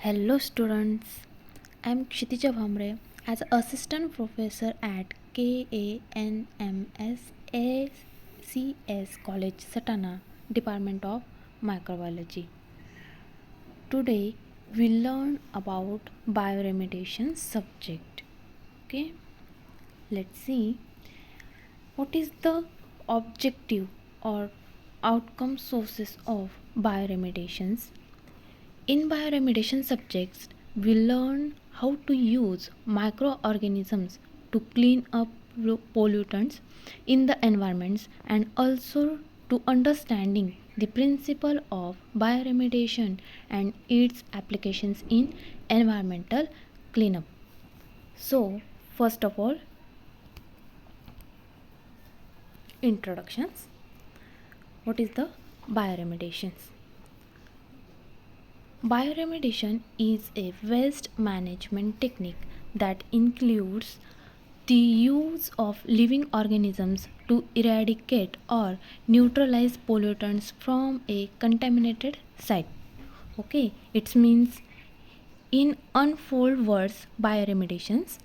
Hello students, I am Kshitija Bhamre as assistant professor at KANMS College Satana, Department of Microbiology. Today we learn about bioremediation subject. Okay, let's see what is the objective or outcome sources of bioremediations. In bioremediation subjects, we learn how to use microorganisms to clean up pollutants in the environments and also to understanding the principle of bioremediation and its applications in environmental cleanup. So, first of all, introductions. What is the bioremediations? Bioremediation is a waste management technique that includes the use of living organisms to eradicate or neutralize pollutants from a contaminated site. Okay, it means in unfold words bioremediations.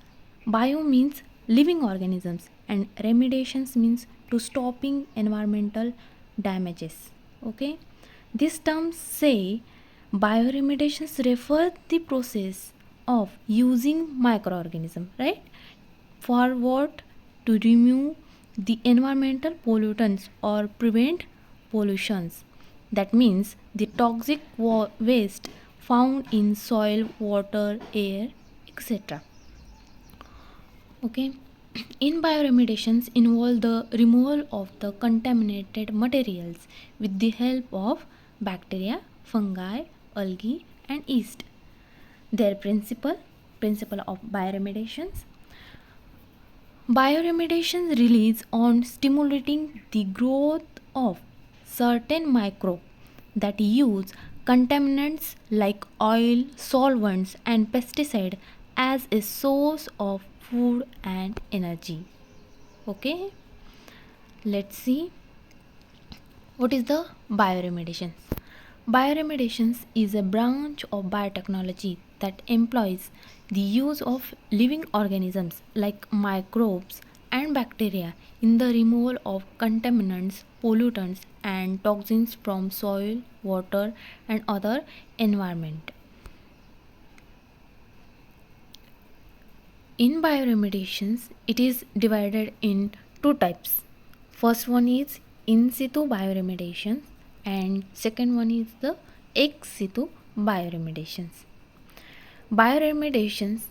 Bio means living organisms and remediations means to stopping environmental damages. Okay, these terms say bioremediations refer the process of using microorganism, right? For what? To remove the environmental pollutants or prevent pollutions. That means the toxic waste found in soil, water, air, etc. Okay. In bioremediations involve the removal of the contaminated materials with the help of bacteria, fungi, algae and yeast. Their principle of bioremediations. Bioremediation relies on stimulating the growth of certain microbes that use contaminants like oil, solvents, and pesticide as a source of food and energy. Okay, let's see what is the bioremediation. Bioremediation is a branch of biotechnology that employs the use of living organisms like microbes and bacteria in the removal of contaminants, pollutants, and toxins from soil, water, and other environment. In bioremediations, it is divided in two types. First one is in situ bioremediation and second one is the ex situ bioremediations. Bioremediations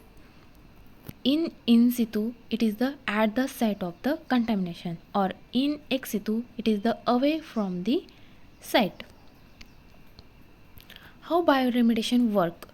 in situ it is the at the site of the contamination, or in ex situ it is the away from the site. How bioremediation work?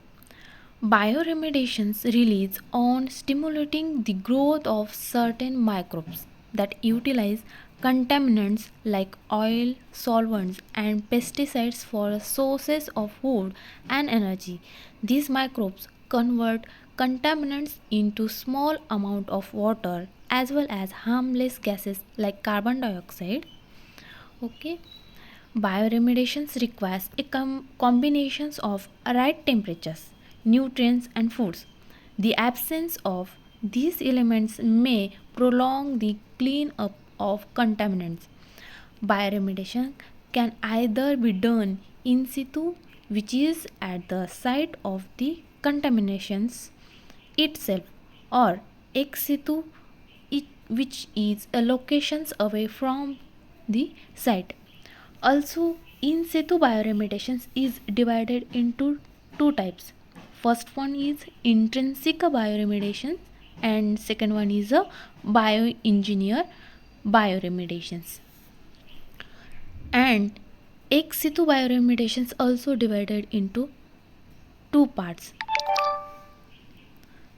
Bioremediations relies on stimulating the growth of certain microbes that utilize contaminants like oil, solvents, and pesticides for sources of food and energy. These microbes convert contaminants into small amount of water as well as harmless gases like carbon dioxide. Okay. Bioremediations requires a combinations of right temperatures, nutrients and foods. The absence of these elements may prolong the cleanup of contaminants. Bioremediation can either be done in situ, which is at the site of the contaminations itself, or ex situ, which is a locations away from the site. Also, in situ bioremediations is divided into two types. First one is intrinsic bioremediation and second one is a bioengineer bioremediations. And ex situ bioremediations also divided into two parts.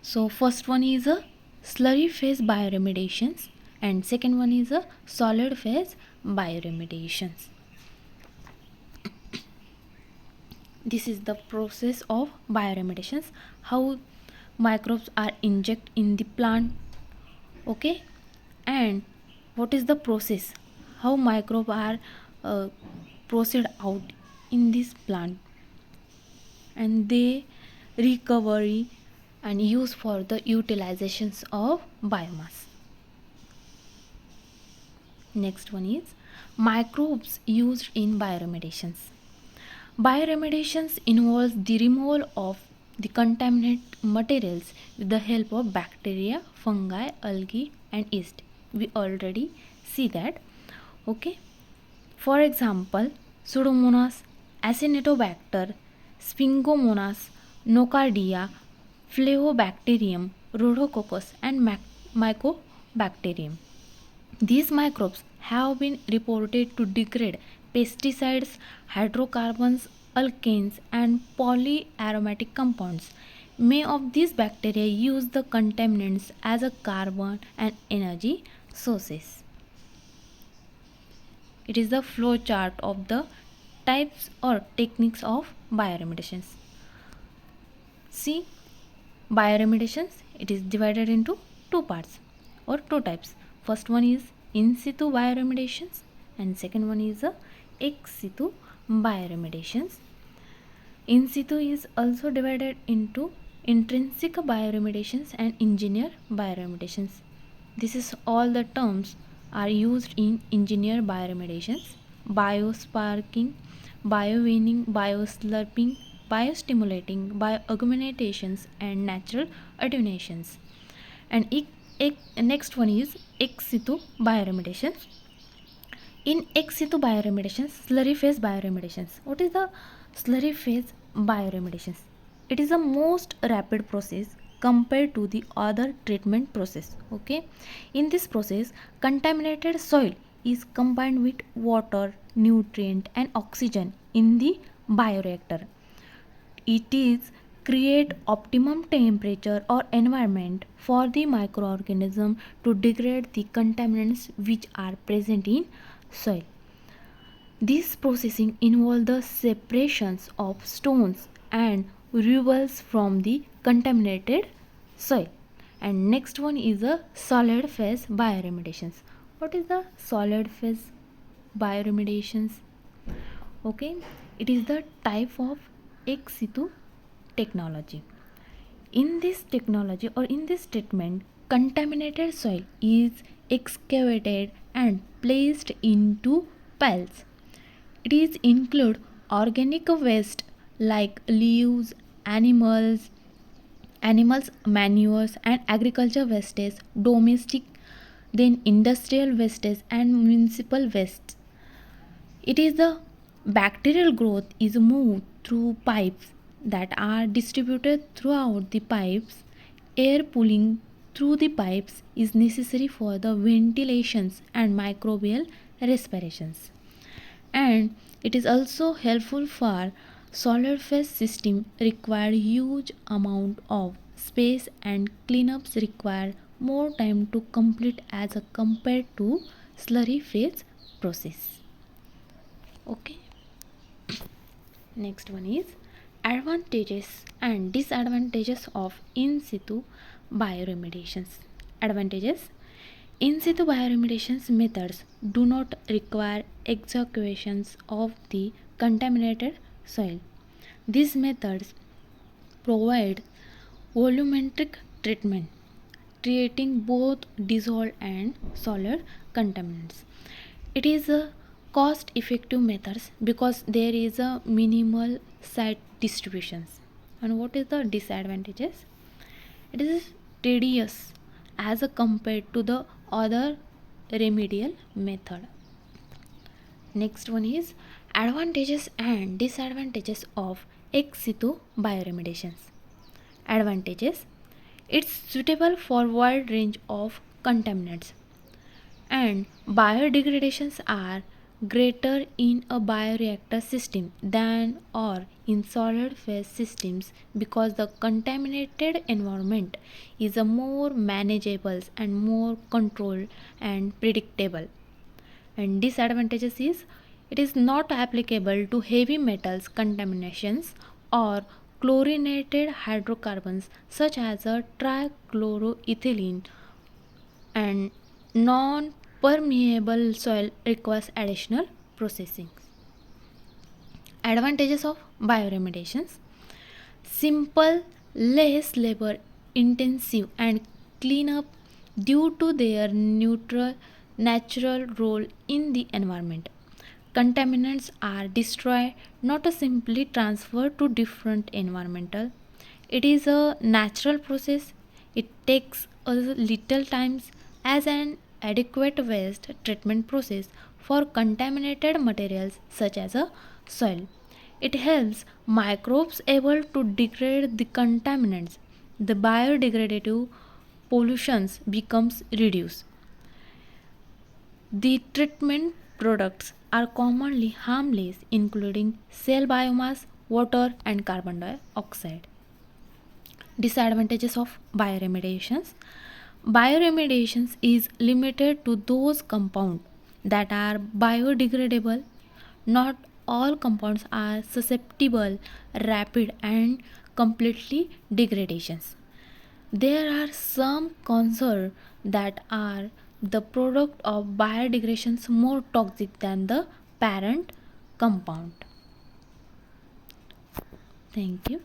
So first one is a slurry phase bioremediations and second one is a solid phase bioremediations. This is the process of bioremediations, how microbes are injected in the plant. Okay, and what is the process, how microbes are proceed out in this plant and they recovery, and use for the utilizations of biomass. Next one is microbes used in bioremediations. Bioremediations involves the removal of the contaminant materials with the help of bacteria, fungi, algae, and yeast. We already see that. Okay. For example, Pseudomonas acinetobacter, Sphingomonas nocardia, Flavorbacterium, Rhodococcus, and Mycobacterium. These microbes have been reported to degrade pesticides, hydrocarbons, alkanes, and polyaromatic compounds. Many of these bacteria use the contaminants as a carbon and energy sources. It is the flow chart of the types or techniques of bioremediations. See, bioremediations, it is divided into two parts or two types. First one is in situ bioremediations and second one is ex situ bioremediations. In situ is also divided into intrinsic bioremediations and engineer bioremediations. This is all the terms are used in engineer bioremediations: biosparking, biowinning, bioslurping, biostimulating, bioaugmentations, and natural attenuations. And next one is ex situ bioremediations. In ex situ bioremediations, slurry phase bioremediations. What is the slurry phase bioremediations? It is the most rapid process compared to the other treatment process. Okay, in this process, contaminated soil is combined with water, nutrient, and oxygen in the bioreactor. It is create optimum temperature or environment for the microorganism to degrade the contaminants which are present in soil. This processing involves the separations of stones and rubbles from the contaminated soil. And next one is a solid phase bioremediations. What is the solid phase bioremediations? Okay, it is the type of ex situ technology. In this technology or in this treatment, contaminated soil is excavated and placed into piles. It is include organic waste like leaves, animals manures and agriculture wastes, domestic, then industrial wastes and municipal waste. It is the bacterial growth is moved through pipes that are distributed throughout the pipes. Air pooling through the pipes is necessary for the ventilations and microbial respirations. And it is also helpful for solid phase system require huge amount of space and cleanups require more time to complete as compared to slurry phase process. Okay, next one is advantages and disadvantages of in situ bioremediations. Advantages: in situ bioremediations methods do not require excavations of the contaminated soil. These methods provide volumetric treatment, treating both dissolved and solid contaminants. It is a cost effective methods because there is a minimal site distributions. And what is the disadvantages? It is tedious as compared to the other remedial method. Next one is advantages and disadvantages of ex situ bioremediations. Advantages: it's suitable for wide range of contaminants and biodegradations are greater in a bioreactor system than or in solid phase systems because the contaminated environment is a more manageable and more controlled and predictable. And disadvantages is it is not applicable to heavy metals contaminations or chlorinated hydrocarbons such as a trichloroethylene, and non permeable soil requires additional processing. Advantages of bioremediations: simple, less labor intensive, and clean up due to their natural role in the environment. Contaminants are destroyed, not simply transferred to different environmental. It is a natural process. It takes a little time as an adequate waste treatment process for contaminated materials such as a soil. It helps microbes able to degrade the contaminants. The biodegradative pollutions becomes reduced. The treatment products are commonly harmless, including cell biomass, water, and carbon dioxide. Disadvantages of bioremediations. Bioremediations is limited to those compounds that are biodegradable. Not all compounds are susceptible rapid and completely degradations. There are some concerns that are the product of biodegradations more toxic than the parent compound. Thank you.